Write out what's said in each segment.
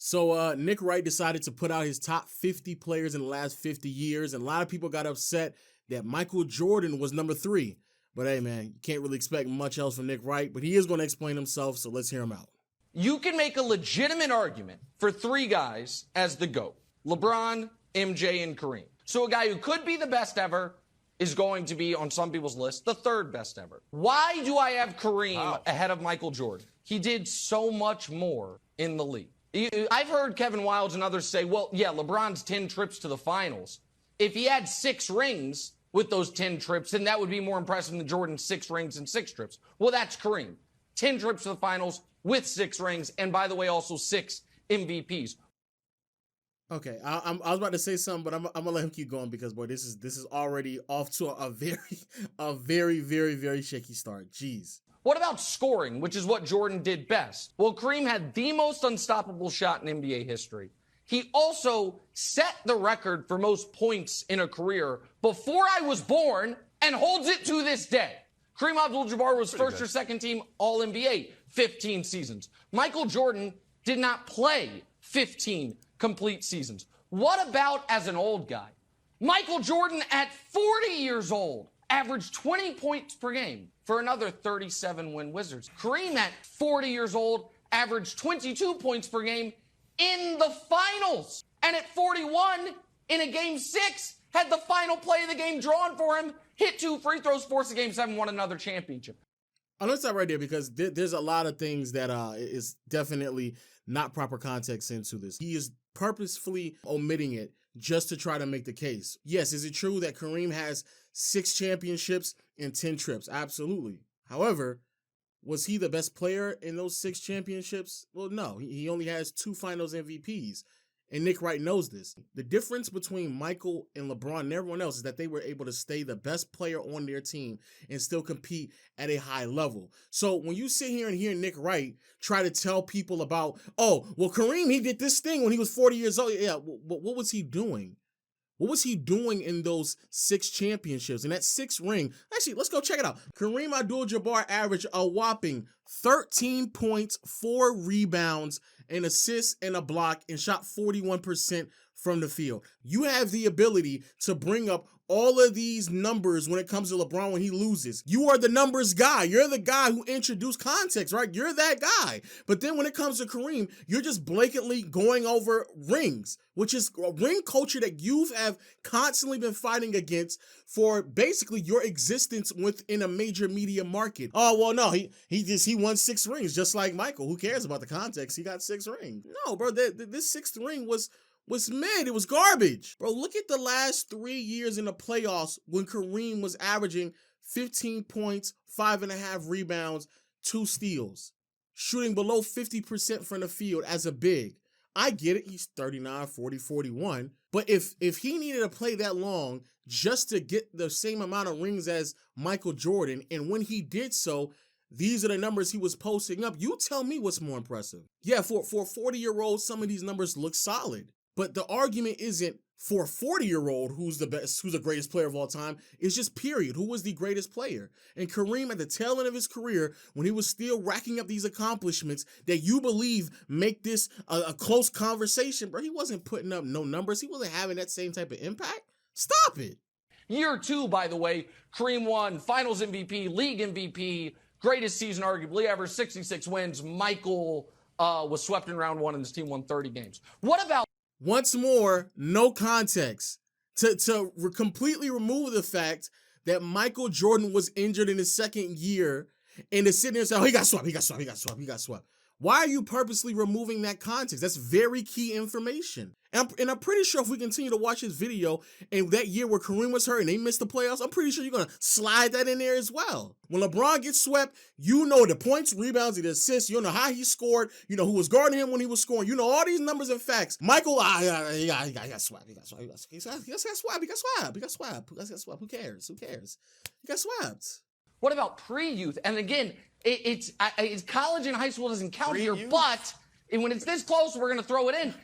So Nick Wright decided to put out his top 50 players in the last 50 years, and a lot of people got upset that Michael Jordan was number 3. But hey, man, you can't really expect much else from Nick Wright, but he is going to explain himself, so let's hear him out. You can make a legitimate argument for 3 guys as the GOAT: LeBron, MJ, and Kareem. So a guy who could be the best ever is going to be, on some people's list, the 3rd best ever. Why do I have Kareem ahead of Michael Jordan? He did so much more in the league. I've heard Kevin Wildes and others say, well, yeah, LeBron's 10 trips to the finals. If he had 6 rings with those 10 trips, then that would be more impressive than Jordan's 6 rings and 6 trips. Well, that's Kareem. 10 trips to the finals with 6 rings, and by the way, also 6 MVPs. Okay, I was about to say something, but I'm gonna let him keep going because, boy, this is already off to a very shaky start. Jeez. What about scoring, which is what Jordan did best? Well, Kareem had the most unstoppable shot in NBA history. He also set the record for most points in a career before I was born and holds it to this day. Kareem Abdul-Jabbar was first or second team All-NBA, 15 seasons. Michael Jordan did not play 15 complete seasons. What about as an old guy? Michael Jordan at 40 years old averaged 20 points per game for another 37-win Wizards. Kareem at 40 years old averaged 22 points per game in the finals. And at 41, in a game 6, had the final play of the game drawn for him, hit 2 free throws, forced the game 7, won another championship. I'm gonna stop right there because there's a lot of things that is definitely not proper context into this. He is purposefully omitting it just to try to make the case. Yes, is it true that Kareem has 6 championships and 10 trips? Absolutely. However, was he the best player in those 6 championships? Well, no. He only has 2 finals MVPs. And Nick Wright knows this. The difference between Michael and LeBron and everyone else is that they were able to stay the best player on their team and still compete at a high level. So when you sit here and hear Nick Wright try to tell people about, oh, well, Kareem, he did this thing when he was 40 years old. Yeah, what was he doing? What was he doing in those 6 championships? And that 6th ring, actually, let's go check it out. Kareem Abdul-Jabbar averaged a whopping 13 points, 4 rebounds, an assist, and a block, and shot 41% from the field. You have the ability to bring up all of these numbers when it comes to LeBron when he loses. You are the numbers guy. You're the guy who introduced context, right? You're that guy. But then when it comes to Kareem, you're just blatantly going over rings, which is a ring culture that you have constantly been fighting against for basically your existence within a major media market. Oh, well, no, he won 6 rings just like Michael. Who cares about the context? He got 6 rings. No, bro, this 6th ring was mid. It was garbage. Bro, look at the last 3 years in the playoffs when Kareem was averaging 15 points, 5.5 rebounds, 2 steals, shooting below 50% from the field as a big. I get it. He's 39, 40, 41. But if he needed to play that long just to get the same amount of rings as Michael Jordan, and when he did so, these are the numbers he was posting up, you tell me what's more impressive. Yeah, for a 40-year-old, some of these numbers look solid. But the argument isn't for a 40-year-old who's the best, who's the greatest player of all time. It's just period. Who was the greatest player? And Kareem, at the tail end of his career, when he was still racking up these accomplishments that you believe make this a close conversation, bro, he wasn't putting up no numbers. He wasn't having that same type of impact. Stop it. Year 2, by the way, Kareem won Finals MVP, League MVP, greatest season arguably ever, 66 wins. Michael was swept in round 1 and his team won 30 games. What about... Once more, no context. To completely remove the fact that Michael Jordan was injured in his 2nd year and to sit there and say, oh, he got swept. Why are you purposely removing that context? That's very key information. And I'm pretty sure if we continue to watch this video and that year where Kareem was hurt and they missed the playoffs, I'm pretty sure you're going to slide that in there as well. When LeBron gets swept, you know the points, rebounds, the assists, you know how he scored, you know who was guarding him when he was scoring, you know all these numbers and facts. Michael, he got swept. He got swept. Who cares? He got swept. What about pre-youth? And again, it's college and high school doesn't count here, but when it's this close, we're going to throw it in.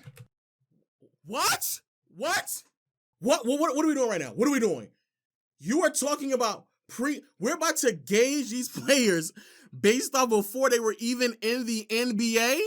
What are we doing right now? What are we doing? You are talking about we're about to gauge these players based off before they were even in the NBA?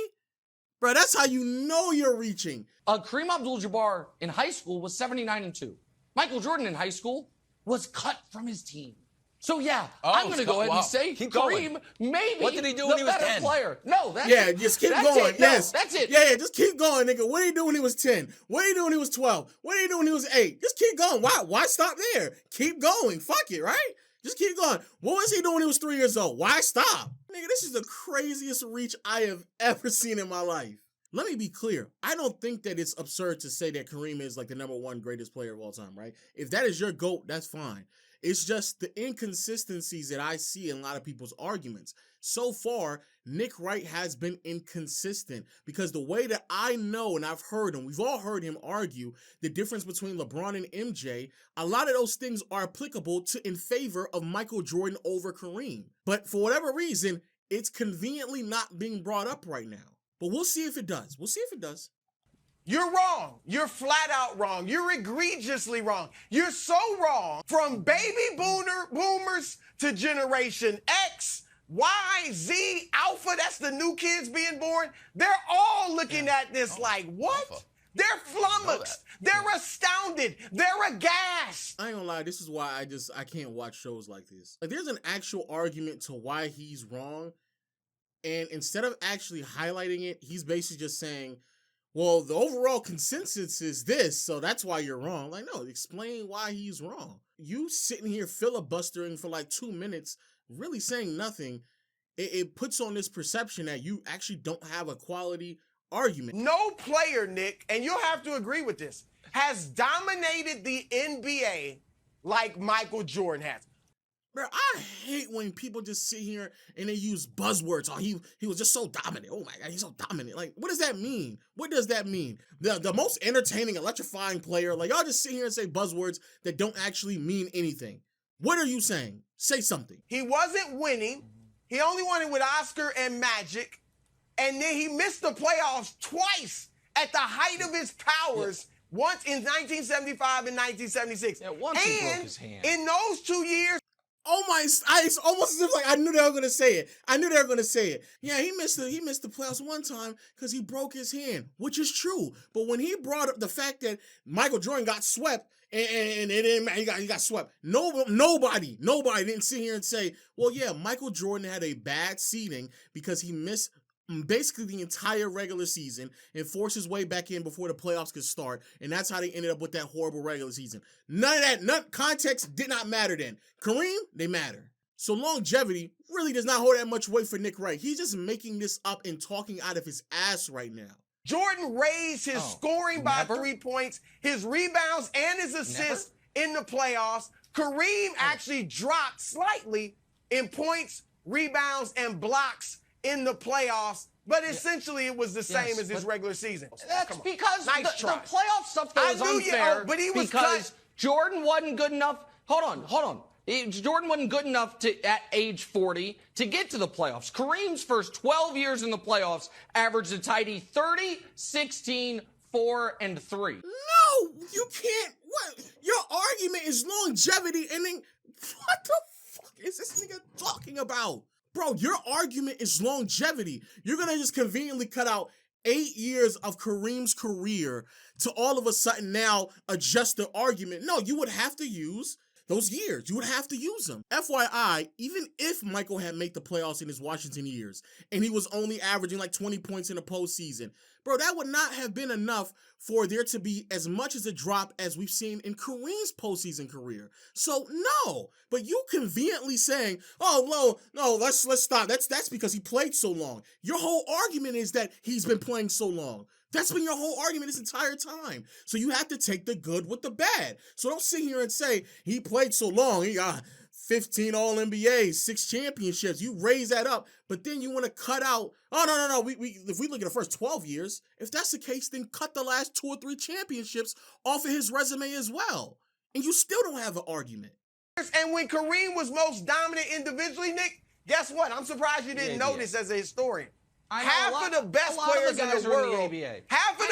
Bro, that's how you know you're reaching. Kareem Abdul-Jabbar in high school was 79-2. Michael Jordan in high school was cut from his team. So yeah, I'm going to go ahead and say Kareem maybe what did he do when he was 10? Player. No, that's it. Just keep going. Yes. No, that's it. Yeah, just keep going, nigga. What did he do when he was 10? What did he do when he was 12? What did he do when he was 8? Just keep going. Why stop there? Keep going. Fuck it, right? Just keep going. What was he doing when he was 3 years old? Why stop? Nigga, this is the craziest reach I have ever seen in my life. Let me be clear. I don't think that it's absurd to say that Kareem is like the #1 greatest player of all time, right? If that is your GOAT, that's fine. It's just the inconsistencies that I see in a lot of people's arguments. So far, Nick Wright has been inconsistent because the way that I know and I've heard, and we've all heard him argue, the difference between LeBron and MJ, a lot of those things are applicable to in favor of Michael Jordan over Kareem. But for whatever reason, it's conveniently not being brought up right now. But we'll see if it does. We'll see if it does. You're wrong. You're flat out wrong. You're egregiously wrong. You're so wrong. From baby boomers to Generation X, Y, Z, Alpha, that's the new kids being born. They're all looking at this like, what? Alpha. They're flummoxed. They're astounded. They're aghast. I ain't gonna lie, this is why I can't watch shows like this. Like, there's an actual argument to why he's wrong. And instead of actually highlighting it, he's basically just saying, well, the overall consensus is this, so that's why you're wrong. Like, no, explain why he's wrong. You sitting here filibustering for like 2 minutes, really saying nothing, it puts on this perception that you actually don't have a quality argument. No player, Nick, and you'll have to agree with this, has dominated the NBA like Michael Jordan has. Bro, I hate when people just sit here and they use buzzwords. Oh, he was just so dominant. Oh my God, he's so dominant. Like, what does that mean? What does that mean? The most entertaining, electrifying player. Like, y'all just sit here and say buzzwords that don't actually mean anything. What are you saying? Say something. He wasn't winning. He only won it with Oscar and Magic. And then he missed the playoffs twice at the height of his powers. Yeah. Once in 1975 and 1976. Yeah, once he broke his hand. In those 2 years, oh my! It's almost as if like I knew they were gonna say it. Yeah, he missed the playoffs one time because he broke his hand, which is true. But when he brought up the fact that Michael Jordan got swept and it didn't matter, he got swept. Nobody didn't sit here and say, well, yeah, Michael Jordan had a bad seeding because he missed basically the entire regular season and forced his way back in before the playoffs could start, and that's how they ended up with that horrible regular season. None of that, context did not matter then. Kareem, they matter. So longevity really does not hold that much weight for Nick Wright. He's just making this up and talking out of his ass right now. Jordan raised his scoring by 3 points, his rebounds and his assists in the playoffs. Kareem actually dropped slightly in points, rebounds, and blocks in the playoffs, but essentially it was the same as his regular season. That's because the playoff stuff though is unfair. But he was because Jordan wasn't good enough. Hold on. Jordan wasn't good enough at age 40 to get to the playoffs. Kareem's first 12 years in the playoffs averaged a tidy 30, 16, 4, and 3. No, you can't. What? Your argument is longevity, and then what the fuck is this nigga talking about? Bro, your argument is longevity. You're going to just conveniently cut out 8 years of Kareem's career to all of a sudden now adjust the argument. No, you would have to use those years. You would have to use them. FYI, even if Michael had made the playoffs in his Washington years and he was only averaging like 20 points in the postseason, bro, that would not have been enough for there to be as much as a drop as we've seen in Kareem's postseason career. So no, but you conveniently saying, oh no, let's stop. That's because he played so long. Your whole argument is that he's been playing so long. That's been your whole argument this entire time. So you have to take the good with the bad. So don't sit here and say he played so long. He got 15 All-NBAs, 6 championships. You raise that up, but then you want to cut out, no. If we look at the first 12 years, if that's the case, then cut the last 2 or 3 championships off of his resume as well. And you still don't have an argument. And when Kareem was most dominant individually, Nick, guess what? I'm surprised you didn't know this as a historian. Half of the best players in the world, half of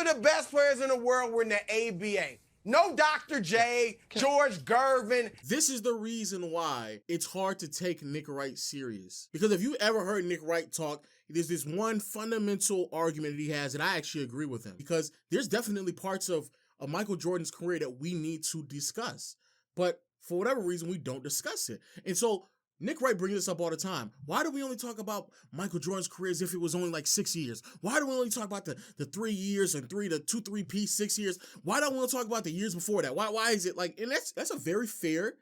the best players in the world were in the ABA. No Dr. J, George Gervin. This is the reason why it's hard to take Nick Wright serious. Because if you ever heard Nick Wright talk, there's this one fundamental argument that he has that I actually agree with him, because there's definitely parts of Michael Jordan's career that we need to discuss. But for whatever reason, we don't discuss it. And so Nick Wright brings this up all the time. Why do we only talk about Michael Jordan's career as if it was only like 6 years? Why do we only talk about the 3 years and the 2-3-piece 6 years? Why don't we want to talk about the years before that? Why is it like, and that's a very fair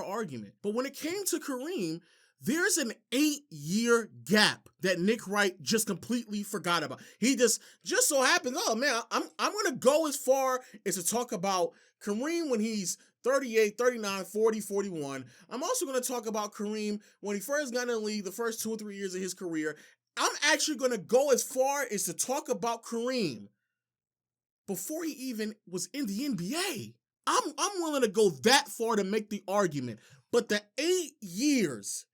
argument. But when it came to Kareem, there's an 8-year gap that Nick Wright just completely forgot about. He just so happens, oh man, I'm gonna go as far as to talk about Kareem when he's 38, 39, 40, 41. I'm also going to talk about Kareem when he first got in the league, the first 2 or 3 years of his career. I'm actually going to go as far as to talk about Kareem before he even was in the NBA. I'm willing to go that far to make the argument. But the 8 years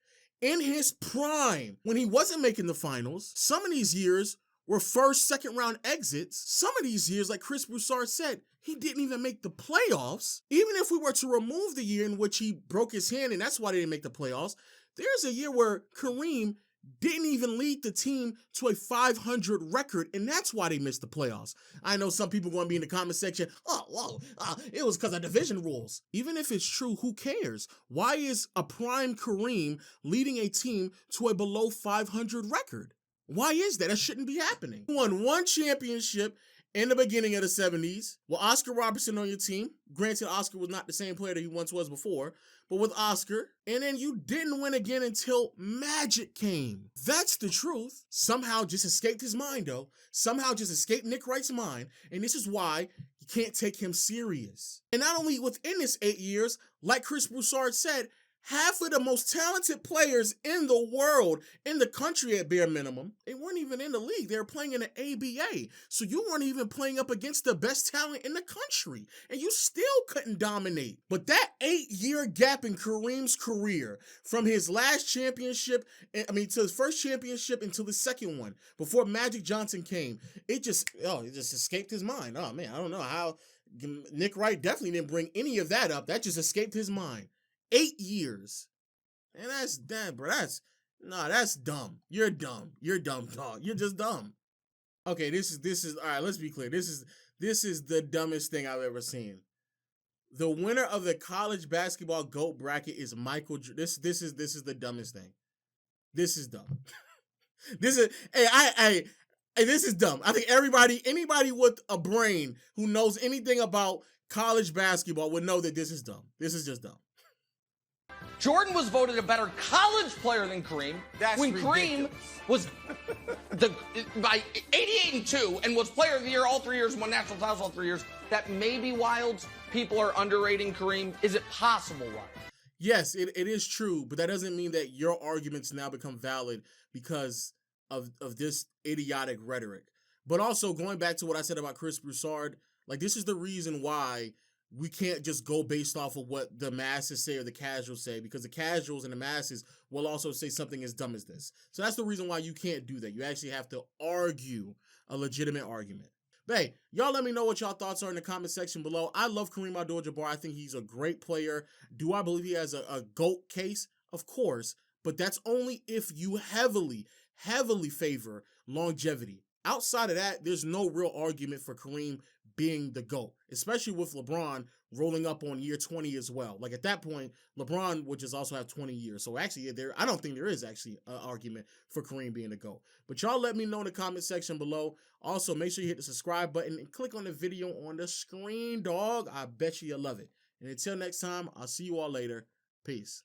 in his prime, when he wasn't making the finals, some of these years were first, second round exits. Some of these years, like Chris Broussard said, he didn't even make the playoffs. Even if we were to remove the year in which he broke his hand, and that's why they didn't make the playoffs, there's a year where Kareem didn't even lead the team to a 500 record, and that's why they missed the playoffs. I know some people going to be in the comment section, it was because of division rules. Even if it's true, who cares? Why is a prime Kareem leading a team to a below 500 record? Why is that? That shouldn't be happening. You won 1 championship in the beginning of the 70s with Oscar Robertson on your team. Granted, Oscar was not the same player that he once was before, but with Oscar. And then you didn't win again until Magic came. That's the truth. Somehow just escaped his mind, though. Somehow just escaped Nick Wright's mind. And this is why you can't take him serious. And not only within this 8 years, like Chris Broussard said, half of the most talented players in the world, in the country at bare minimum, they weren't even in the league. They were playing in the ABA. So you weren't even playing up against the best talent in the country. And you still couldn't dominate. But that 8-year gap in Kareem's career, from his last championship, to his first championship until the second one, before Magic Johnson came, it just escaped his mind. Oh man, I don't know how Nick Wright definitely didn't bring any of that up. That just escaped his mind. 8 years. And that's that, bro. That's dumb. You're dumb. You're dumb, dog. You're just dumb. Okay, this is all right, let's be clear. This is the dumbest thing I've ever seen. The winner of the college basketball GOAT bracket is Michael. This is the dumbest thing. This is dumb. This is this is dumb. I think anybody with a brain who knows anything about college basketball would know that this is dumb. This is just dumb. Jordan was voted a better college player than Kareem when Kareem was by 88-2 and was player of the year all 3 years, won national titles all 3 years. That may be wild. People are underrating Kareem. Is it possible, Wright? Yes, it is true, but that doesn't mean that your arguments now become valid because of this idiotic rhetoric. But also, going back to what I said about Chris Broussard, like, this is the reason why we can't just go based off of what the masses say or the casuals say, because the casuals and the masses will also say something as dumb as this. So that's the reason why you can't do that. You actually have to argue a legitimate argument. But hey, y'all let me know what y'all thoughts are in the comment section below. I love Kareem Abdul-Jabbar. I think he's a great player. Do I believe he has a GOAT case? Of course, but that's only if you heavily favor longevity. Outside of that, there's no real argument for Kareem being the GOAT, especially with LeBron rolling up on year 20 as well. Like, at that point, LeBron would just also have 20 years. So actually, I don't think there is actually an argument for Kareem being the GOAT. But y'all let me know in the comment section below. Also, make sure you hit the subscribe button and click on the video on the screen, dog. I bet you'll love it. And until next time, I'll see you all later. Peace.